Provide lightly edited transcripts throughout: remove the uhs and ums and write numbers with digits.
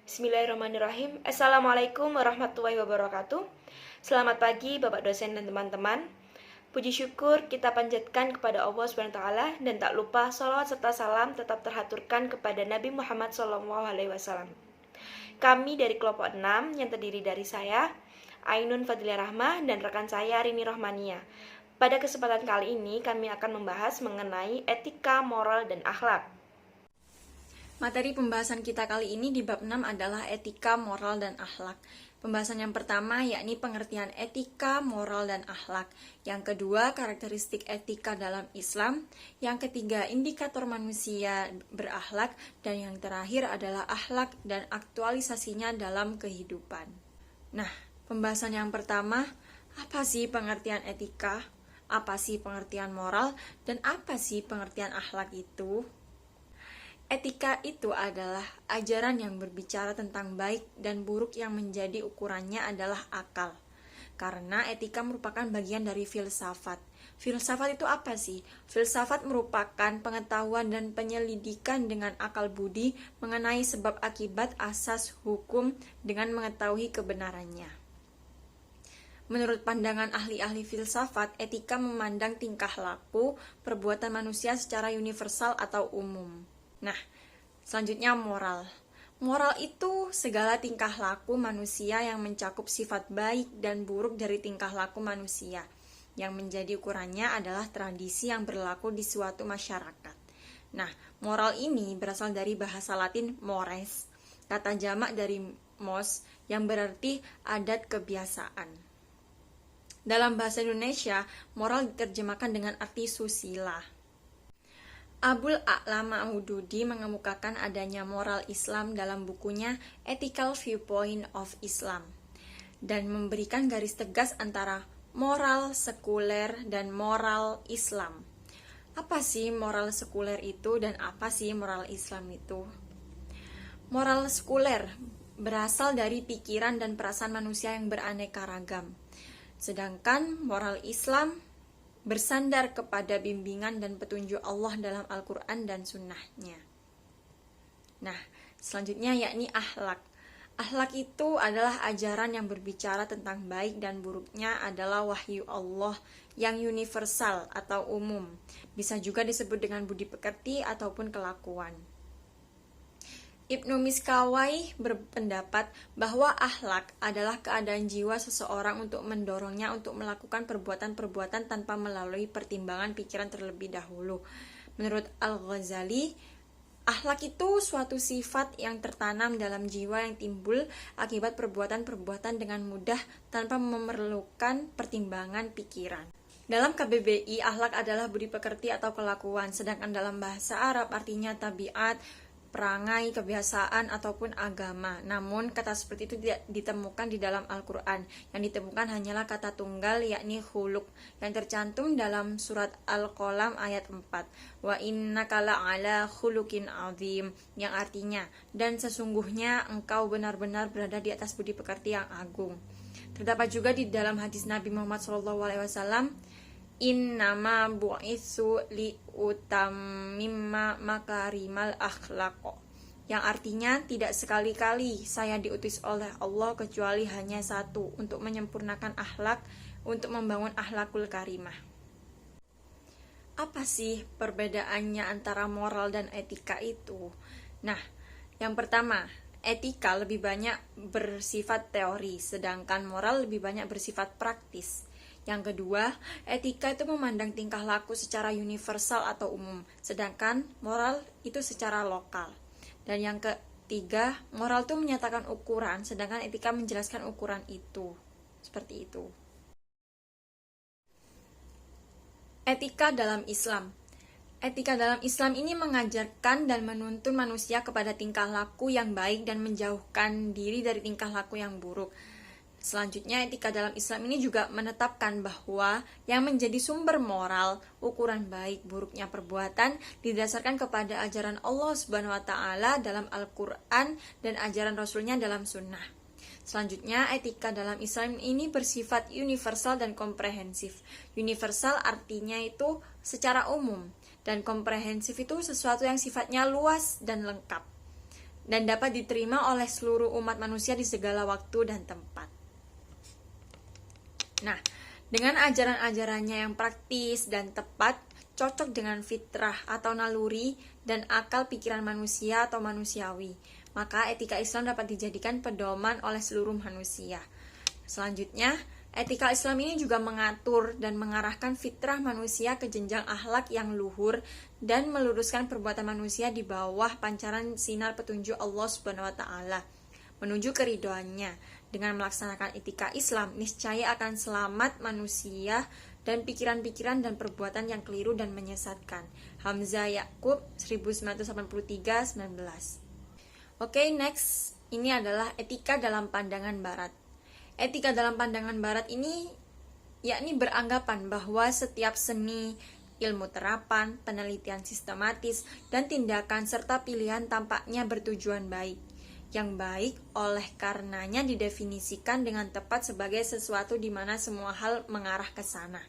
Bismillahirrahmanirrahim. Assalamualaikum warahmatullahi wabarakatuh. Selamat pagi Bapak dosen dan teman-teman. Puji syukur kita panjatkan kepada Allah SWT dan tak lupa salawat serta salam tetap terhaturkan kepada Nabi Muhammad SAW. Kami dari kelompok 6 yang terdiri dari saya, Ainun Fadlilah Rahmah, dan rekan saya Rini Rohmania. Pada kesempatan kali ini kami akan membahas mengenai etika, moral, dan akhlak. Materi pembahasan kita kali ini di bab 6 adalah etika, moral, dan akhlak. Pembahasan yang pertama yakni pengertian etika, moral, dan akhlak. Yang kedua, karakteristik etika dalam Islam. Yang ketiga, indikator manusia berakhlak. Dan yang terakhir adalah akhlak dan aktualisasinya dalam kehidupan. Nah, pembahasan yang pertama, apa sih pengertian etika? Apa sih pengertian moral? Dan apa sih pengertian akhlak itu? Etika itu adalah ajaran yang berbicara tentang baik dan buruk yang menjadi ukurannya adalah akal. Karena etika merupakan bagian dari filsafat. Filsafat itu apa sih? Filsafat merupakan pengetahuan dan penyelidikan dengan akal budi mengenai sebab akibat asas hukum dengan mengetahui kebenarannya. Menurut pandangan ahli-ahli filsafat, etika memandang tingkah laku, perbuatan manusia secara universal atau umum. Nah, selanjutnya moral. Moral itu segala tingkah laku manusia yang mencakup sifat baik dan buruk dari tingkah laku manusia. Yang menjadi ukurannya adalah tradisi yang berlaku di suatu masyarakat. Nah, moral ini berasal dari bahasa Latin mores, kata jamak dari mos yang berarti adat kebiasaan. Dalam bahasa Indonesia, moral diterjemahkan dengan arti susila. Abul A'la Ma'ududi mengemukakan adanya moral Islam dalam bukunya Ethical Viewpoint of Islam dan memberikan garis tegas antara moral sekuler dan moral Islam. Apa sih moral sekuler itu dan apa sih moral Islam itu? Moral sekuler berasal dari pikiran dan perasaan manusia yang beraneka ragam. Sedangkan moral Islam bersandar kepada bimbingan dan petunjuk Allah dalam Al-Quran dan Sunnahnya. Nah, selanjutnya yakni akhlak. Akhlak itu adalah ajaran yang berbicara tentang baik dan buruknya adalah wahyu Allah yang universal atau umum. Bisa juga disebut dengan budi pekerti ataupun kelakuan. Ibnu Miskawai berpendapat bahwa akhlak adalah keadaan jiwa seseorang untuk mendorongnya untuk melakukan perbuatan-perbuatan tanpa melalui pertimbangan pikiran terlebih dahulu. Menurut Al-Ghazali, akhlak itu suatu sifat yang tertanam dalam jiwa yang timbul akibat perbuatan-perbuatan dengan mudah tanpa memerlukan pertimbangan pikiran. Dalam KBBI, akhlak adalah budi pekerti atau kelakuan, sedangkan dalam bahasa Arab artinya tabiat, perangai, kebiasaan, ataupun agama. Namun, kata seperti itu tidak ditemukan di dalam Al-Quran. Yang ditemukan hanyalah kata tunggal, yakni khuluq, yang tercantum dalam surat Al-Qalam ayat 4. Wa innaka la'ala khuluqin azim, yang artinya, dan sesungguhnya engkau benar-benar berada di atas budi pekerti yang agung. Terdapat juga di dalam hadis Nabi Muhammad SAW, innama bu'itsu li utammimma makarimal akhlaq, yang artinya tidak sekali-kali saya diutus oleh Allah kecuali hanya satu, untuk menyempurnakan akhlak, untuk membangun akhlakul karimah. Apa sih perbedaannya antara moral dan etika itu? Nah, yang pertama, etika lebih banyak bersifat teori, sedangkan moral lebih banyak bersifat praktis. Yang kedua, etika itu memandang tingkah laku secara universal atau umum, sedangkan moral itu secara lokal. Dan yang ketiga, moral itu menyatakan ukuran, sedangkan etika menjelaskan ukuran itu. Seperti itu. Etika dalam Islam. Etika dalam Islam ini mengajarkan dan menuntun manusia kepada tingkah laku yang baik dan menjauhkan diri dari tingkah laku yang buruk. Selanjutnya, etika dalam Islam ini juga menetapkan bahwa yang menjadi sumber moral, ukuran baik buruknya perbuatan didasarkan kepada ajaran Allah Subhanahu wa taala dalam Al-Qur'an dan ajaran Rasulnya dalam sunnah. Selanjutnya, etika dalam Islam ini bersifat universal dan komprehensif. Universal artinya itu secara umum, dan komprehensif itu sesuatu yang sifatnya luas dan lengkap. dan dapat diterima oleh seluruh umat manusia di segala waktu dan tempat. Nah, dengan ajaran-ajarannya yang praktis dan tepat, cocok dengan fitrah atau naluri dan akal pikiran manusia atau manusiawi, maka etika Islam dapat dijadikan pedoman oleh seluruh manusia. Selanjutnya, etika Islam ini juga mengatur dan mengarahkan fitrah manusia ke jenjang akhlak yang luhur dan meluruskan perbuatan manusia di bawah pancaran sinar petunjuk Allah Subhanahu wa taala menuju keridhoannya. Dengan melaksanakan etika Islam, niscaya akan selamat manusia dan pikiran-pikiran dan perbuatan yang keliru dan menyesatkan. Hamzah Yakub 1983-19. Oke, next. Ini adalah etika dalam pandangan barat. Etika dalam pandangan barat ini yakni beranggapan bahwa setiap seni, ilmu terapan, penelitian sistematis, dan tindakan serta pilihan tampaknya bertujuan baik. Yang baik oleh karenanya didefinisikan dengan tepat sebagai sesuatu di mana semua hal mengarah ke sana.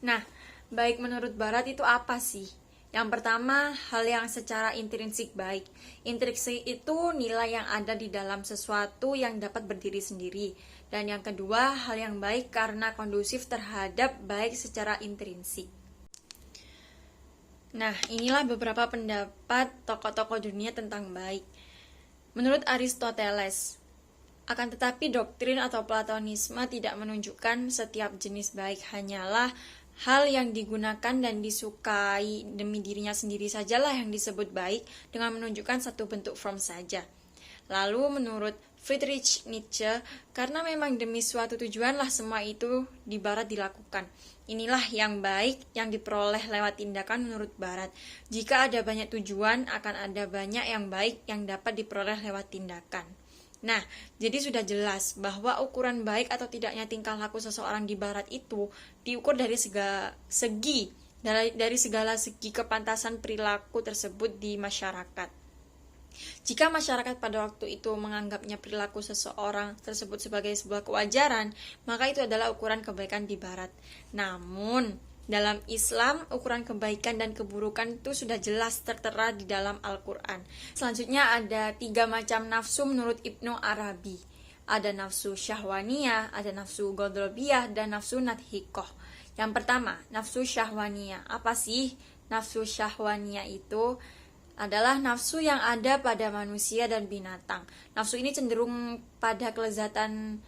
Nah, baik menurut barat itu apa sih? Yang pertama, hal yang secara intrinsik baik. Intrinsik itu nilai yang ada di dalam sesuatu yang dapat berdiri sendiri. Dan yang kedua, hal yang baik karena kondusif terhadap baik secara intrinsik. Nah, inilah beberapa pendapat tokoh-tokoh dunia tentang baik. Menurut Aristoteles, akan tetapi doktrin atau Platonisme tidak menunjukkan setiap jenis baik hanyalah hal yang digunakan dan disukai demi dirinya sendiri sajalah yang disebut baik dengan menunjukkan satu bentuk form saja. Lalu menurut Friedrich Nietzsche, karena memang demi suatu tujuanlah semua itu di barat dilakukan. Inilah yang baik yang diperoleh lewat tindakan menurut barat. Jika ada banyak tujuan, akan ada banyak yang baik yang dapat diperoleh lewat tindakan. Nah, jadi sudah jelas bahwa ukuran baik atau tidaknya tingkah laku seseorang di barat itu diukur dari segala segi kepantasan perilaku tersebut di masyarakat. Jika masyarakat pada waktu itu menganggapnya perilaku seseorang tersebut sebagai sebuah kewajaran, maka itu adalah ukuran kebaikan di barat. Namun, dalam Islam, ukuran kebaikan dan keburukan itu sudah jelas tertera di dalam Al-Quran. Selanjutnya ada 3 macam nafsu menurut Ibnu Arabi. Ada nafsu syahwaniyah, ada nafsu godrobiyah, dan nafsu nadhikoh. Yang pertama, nafsu syahwaniyah. Apa sih nafsu syahwaniyah itu? Adalah nafsu yang ada pada manusia dan binatang. Nafsu ini cenderung pada kelezatan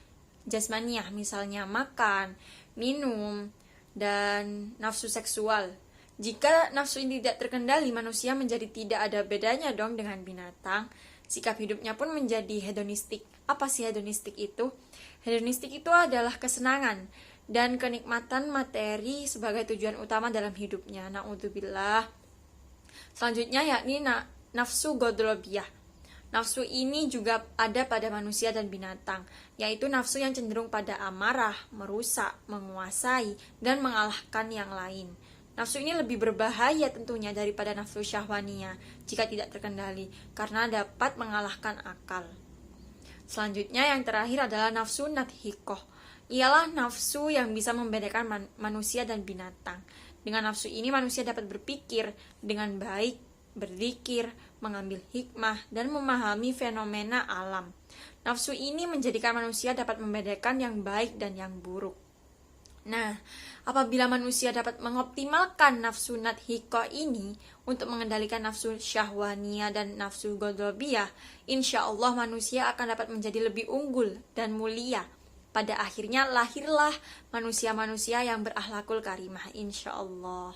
jasmaniah, misalnya makan, minum, dan nafsu seksual. Jika nafsu ini tidak terkendali, manusia menjadi tidak ada bedanya dong dengan binatang. Sikap hidupnya pun menjadi hedonistik. Apa sih hedonistik itu? Hedonistik itu adalah kesenangan dan kenikmatan materi sebagai tujuan utama dalam hidupnya. Na'udzubillah. Selanjutnya yakni nafsu godrobiyah. Nafsu ini juga ada pada manusia dan binatang, yaitu nafsu yang cenderung pada amarah, merusak, menguasai, dan mengalahkan yang lain. Nafsu ini lebih berbahaya tentunya daripada nafsu syahwaniyah jika tidak terkendali, karena dapat mengalahkan akal. Selanjutnya yang terakhir adalah nafsu nadhikoh. Ialah nafsu yang bisa membedakan manusia dan binatang. Dengan nafsu ini manusia dapat berpikir dengan baik, berzikir, mengambil hikmah, dan memahami fenomena alam. Nafsu ini menjadikan manusia dapat membedakan yang baik dan yang buruk. Nah, apabila manusia dapat mengoptimalkan nafsu nadhikoh ini untuk mengendalikan nafsu syahwaniyah dan nafsu godrobiyah, insya Allah manusia akan dapat menjadi lebih unggul dan mulia. Pada akhirnya lahirlah manusia-manusia yang berakhlakul karimah, insya Allah.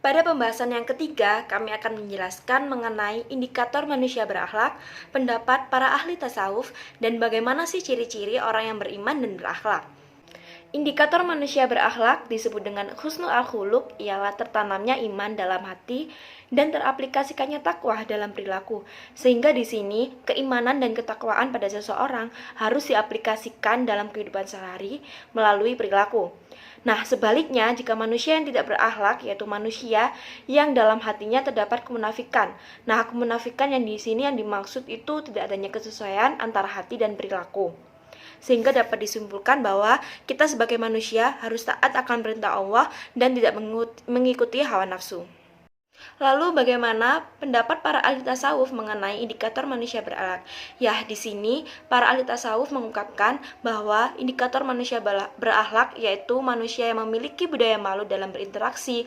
Pada pembahasan yang ketiga, kami akan menjelaskan mengenai indikator manusia berakhlak, pendapat para ahli tasawuf, dan bagaimana sih ciri-ciri orang yang beriman dan berakhlak. Indikator manusia berakhlak disebut dengan husnul al-khuluq, ialah tertanamnya iman dalam hati dan teraplikasikannya takwa dalam perilaku. Sehingga di sini keimanan dan ketakwaan pada seseorang harus diaplikasikan dalam kehidupan sehari melalui perilaku. Nah, sebaliknya jika manusia yang tidak berakhlak, yaitu manusia yang dalam hatinya terdapat kemunafikan. Nah, kemunafikan yang di sini yang dimaksud itu tidak adanya kesesuaian antara hati dan perilaku. Sehingga dapat disimpulkan bahwa kita sebagai manusia harus taat akan perintah Allah dan tidak mengikuti hawa nafsu. Lalu bagaimana pendapat para ahli tasawuf mengenai indikator manusia berakhlak? Ya, di sini para ahli tasawuf mengungkapkan bahwa indikator manusia berakhlak yaitu manusia yang memiliki budaya malu dalam berinteraksi,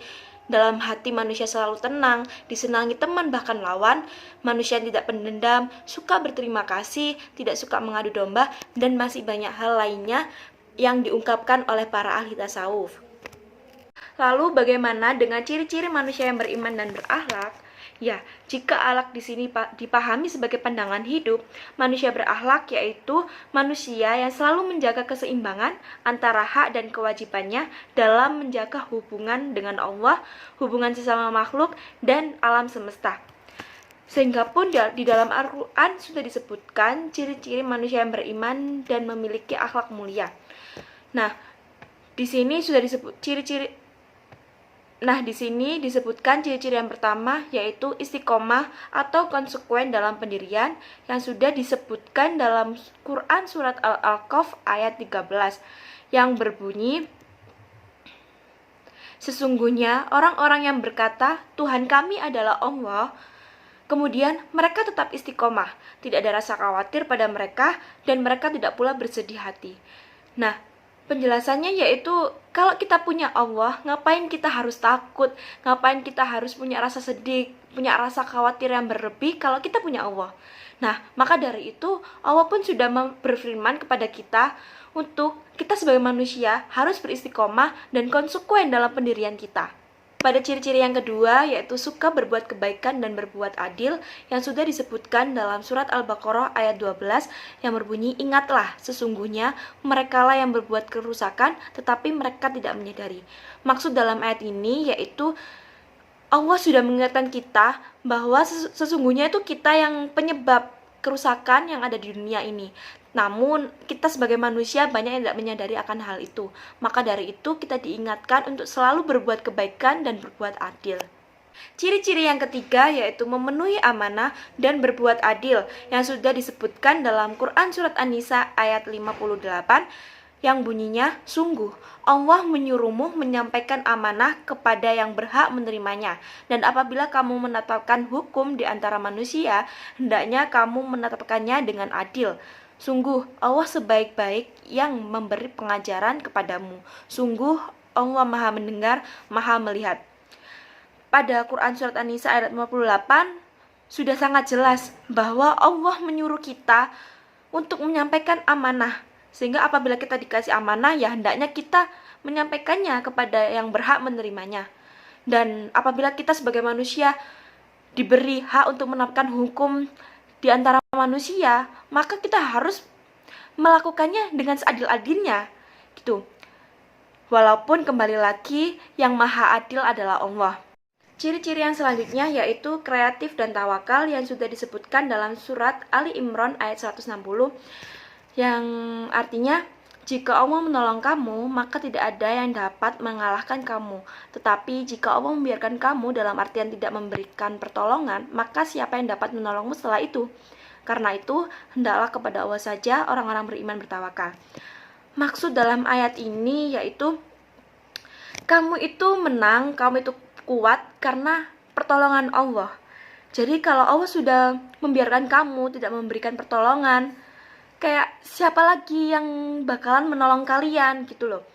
dalam hati manusia selalu tenang, disenangi teman bahkan lawan, manusia yang tidak pendendam, suka berterima kasih, tidak suka mengadu domba, dan masih banyak hal lainnya yang diungkapkan oleh para ahli tasawuf. Lalu bagaimana dengan ciri-ciri manusia yang beriman dan berakhlak? Ya, jika akhlak di sini dipahami sebagai pandangan hidup, manusia berakhlak yaitu manusia yang selalu menjaga keseimbangan antara hak dan kewajibannya dalam menjaga hubungan dengan Allah, hubungan sesama makhluk, dan alam semesta. Sehingga pun di dalam Al-Quran sudah disebutkan ciri-ciri manusia yang beriman dan memiliki akhlak mulia. Nah, di sini sudah disebut ciri-ciri. Nah, di sini disebutkan ciri-ciri yang pertama yaitu istiqomah atau konsekuen dalam pendirian yang sudah disebutkan dalam Quran surat Al-A'raf ayat 13 yang berbunyi, sesungguhnya orang-orang yang berkata Tuhan kami adalah Allah, kemudian mereka tetap istiqomah, tidak ada rasa khawatir pada mereka dan mereka tidak pula bersedih hati. Nah, penjelasannya yaitu kalau kita punya Allah, ngapain kita harus takut, ngapain kita harus punya rasa sedih, punya rasa khawatir yang berlebih kalau kita punya Allah. Nah, maka dari itu Allah pun sudah berfirman kepada kita untuk kita sebagai manusia harus beristiqomah dan konsekuen dalam pendirian kita. Pada ciri-ciri yang kedua yaitu suka berbuat kebaikan dan berbuat adil yang sudah disebutkan dalam surat Al-Baqarah ayat 12 yang berbunyi, ingatlah sesungguhnya merekalah yang berbuat kerusakan tetapi mereka tidak menyadari. Maksud dalam ayat ini yaitu Allah sudah mengingatkan kita bahwa sesungguhnya itu kita yang penyebab kerusakan yang ada di dunia ini. Namun, kita sebagai manusia banyak yang tidak menyadari akan hal itu. Maka dari itu, kita diingatkan untuk selalu berbuat kebaikan dan berbuat adil. Ciri-ciri yang ketiga yaitu memenuhi amanah dan berbuat adil yang sudah disebutkan dalam Quran Surat An-Nisa ayat 58 yang bunyinya, sungguh Allah menyuruhmu menyampaikan amanah kepada yang berhak menerimanya, dan apabila kamu menetapkan hukum di antara manusia, hendaknya kamu menetapkannya dengan adil. Sungguh Allah sebaik-baik yang memberi pengajaran kepadamu. Sungguh Allah Maha mendengar, Maha melihat. Pada Quran Surat An-Nisa ayat 58 sudah sangat jelas bahwa Allah menyuruh kita untuk menyampaikan amanah. Sehingga apabila kita dikasih amanah, ya hendaknya kita menyampaikannya kepada yang berhak menerimanya. Dan apabila kita sebagai manusia diberi hak untuk menetapkan hukum di antara manusia, maka kita harus melakukannya dengan seadil-adilnya, gitu. Walaupun kembali lagi yang maha adil adalah Allah. Ciri-ciri yang selanjutnya yaitu kreatif dan tawakal yang sudah disebutkan dalam surat Ali Imran ayat 160 yang artinya, jika Allah menolong kamu, maka tidak ada yang dapat mengalahkan kamu. Tetapi jika Allah membiarkan kamu dalam artian tidak memberikan pertolongan, maka siapa yang dapat menolongmu setelah itu? Karena itu, hendaklah kepada Allah saja orang-orang beriman bertawakal. Maksud dalam ayat ini yaitu, kamu itu menang, kamu itu kuat karena pertolongan Allah. Jadi kalau Allah sudah membiarkan kamu tidak memberikan pertolongan, kayak siapa lagi yang bakalan menolong kalian gitu loh.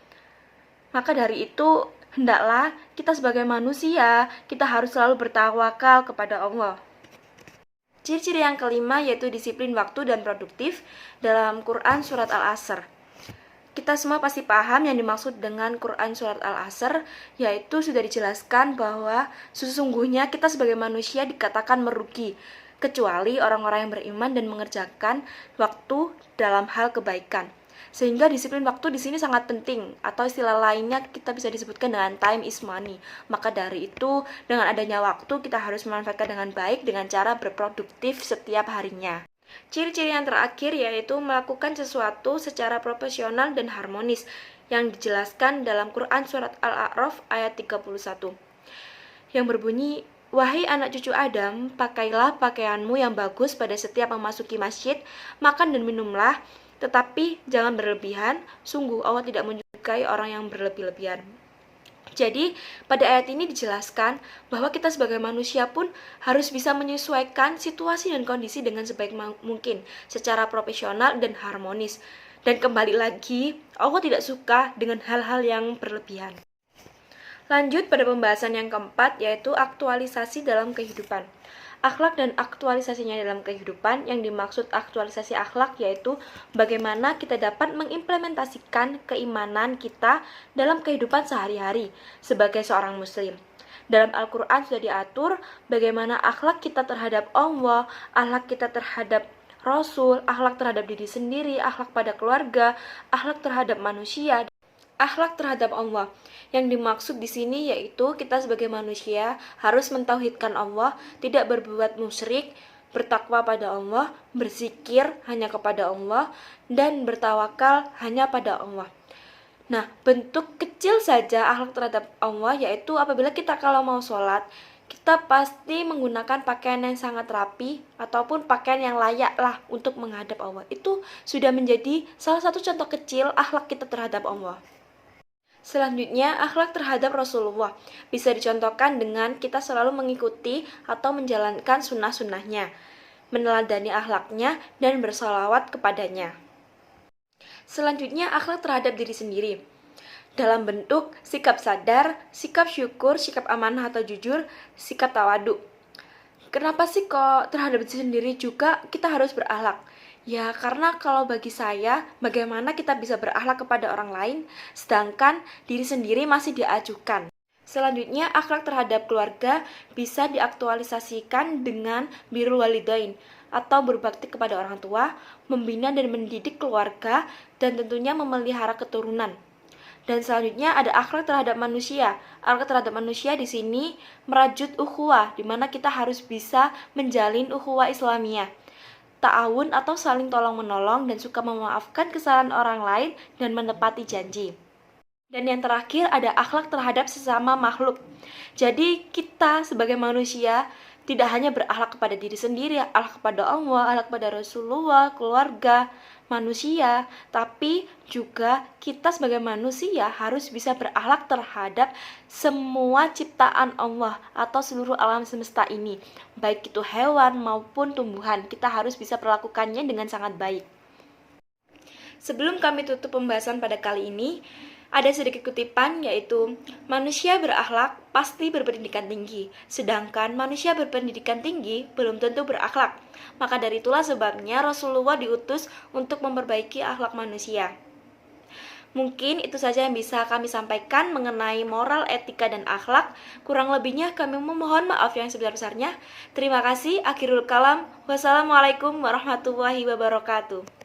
Maka dari itu hendaklah kita sebagai manusia kita harus selalu bertawakal kepada Allah. Ciri-ciri yang kelima yaitu disiplin waktu dan produktif dalam Quran Surat Al-Asr. Kita semua pasti paham yang dimaksud dengan Quran Surat Al-Asr, yaitu sudah dijelaskan bahwa sesungguhnya kita sebagai manusia dikatakan merugi, kecuali orang-orang yang beriman dan mengerjakan waktu dalam hal kebaikan. Sehingga disiplin waktu di sini sangat penting, atau istilah lainnya kita bisa disebutkan dengan time is money. Maka dari itu, dengan adanya waktu kita harus memanfaatkan dengan baik dengan cara berproduktif setiap harinya. Ciri-ciri yang terakhir yaitu melakukan sesuatu secara profesional dan harmonis yang dijelaskan dalam Quran Surat Al-A'raf ayat 31 yang berbunyi, wahai anak cucu Adam, pakailah pakaianmu yang bagus pada setiap memasuki masjid, makan dan minumlah, tetapi jangan berlebihan, sungguh Allah tidak menyukai orang yang berlebih-lebihan. Jadi, pada ayat ini dijelaskan bahwa kita sebagai manusia pun harus bisa menyesuaikan situasi dan kondisi dengan sebaik mungkin, secara profesional dan harmonis. Dan kembali lagi, Allah tidak suka dengan hal-hal yang berlebihan. Lanjut pada pembahasan yang keempat, yaitu aktualisasi dalam kehidupan. Akhlak dan aktualisasinya dalam kehidupan. Yang dimaksud aktualisasi akhlak yaitu bagaimana kita dapat mengimplementasikan keimanan kita dalam kehidupan sehari-hari sebagai seorang muslim. Dalam Al-Quran sudah diatur bagaimana akhlak kita terhadap Allah, akhlak kita terhadap Rasul, akhlak terhadap diri sendiri, akhlak pada keluarga, akhlak terhadap manusia, akhlak terhadap Allah. Yang dimaksud di sini yaitu kita sebagai manusia harus mentauhidkan Allah, tidak berbuat musyrik, bertakwa pada Allah, berzikir hanya kepada Allah, dan bertawakal hanya pada Allah. Nah, bentuk kecil saja akhlak terhadap Allah yaitu apabila kita kalau mau sholat, kita pasti menggunakan pakaian yang sangat rapi ataupun pakaian yang layak lah untuk menghadap Allah. Itu sudah menjadi salah satu contoh kecil akhlak kita terhadap Allah. Selanjutnya, akhlak terhadap Rasulullah bisa dicontohkan dengan kita selalu mengikuti atau menjalankan sunnah-sunnahnya, meneladani akhlaknya, dan bersalawat kepadanya. Selanjutnya, akhlak terhadap diri sendiri dalam bentuk sikap sadar, sikap syukur, sikap amanah atau jujur, sikap tawadu. Kenapa sih kok terhadap diri sendiri juga kita harus berakhlak? Ya, karena kalau bagi saya, bagaimana kita bisa berakhlak kepada orang lain, sedangkan diri sendiri masih diajukan. Selanjutnya, akhlak terhadap keluarga bisa diaktualisasikan dengan birrul walidain, atau berbakti kepada orang tua, membina dan mendidik keluarga, dan tentunya memelihara keturunan. Dan selanjutnya ada akhlak terhadap manusia. Akhlak terhadap manusia di sini merajut ukhuwah, di mana kita harus bisa menjalin ukhuwah Islamiyah, ta'awun atau saling tolong-menolong, dan suka memaafkan kesalahan orang lain dan menepati janji. Dan yang terakhir ada akhlak terhadap sesama makhluk. Jadi kita sebagai manusia tidak hanya berakhlak kepada diri sendiri, akhlak kepada Allah, akhlak kepada Rasulullah, keluarga, manusia, tapi juga kita sebagai manusia harus bisa berakhlak terhadap semua ciptaan Allah atau seluruh alam semesta ini, baik itu hewan maupun tumbuhan. Kita harus bisa perlakukannya dengan sangat baik. Sebelum kami tutup pembahasan pada kali ini, ada sedikit kutipan yaitu manusia berakhlak pasti berpendidikan tinggi, sedangkan manusia berpendidikan tinggi belum tentu berakhlak. Maka dari itulah sebabnya Rasulullah diutus untuk memperbaiki akhlak manusia. Mungkin itu saja yang bisa kami sampaikan mengenai moral, etika, dan akhlak. Kurang lebihnya kami memohon maaf yang sebesar-besarnya. Terima kasih. Akhirul kalam. Wassalamualaikum warahmatullahi wabarakatuh.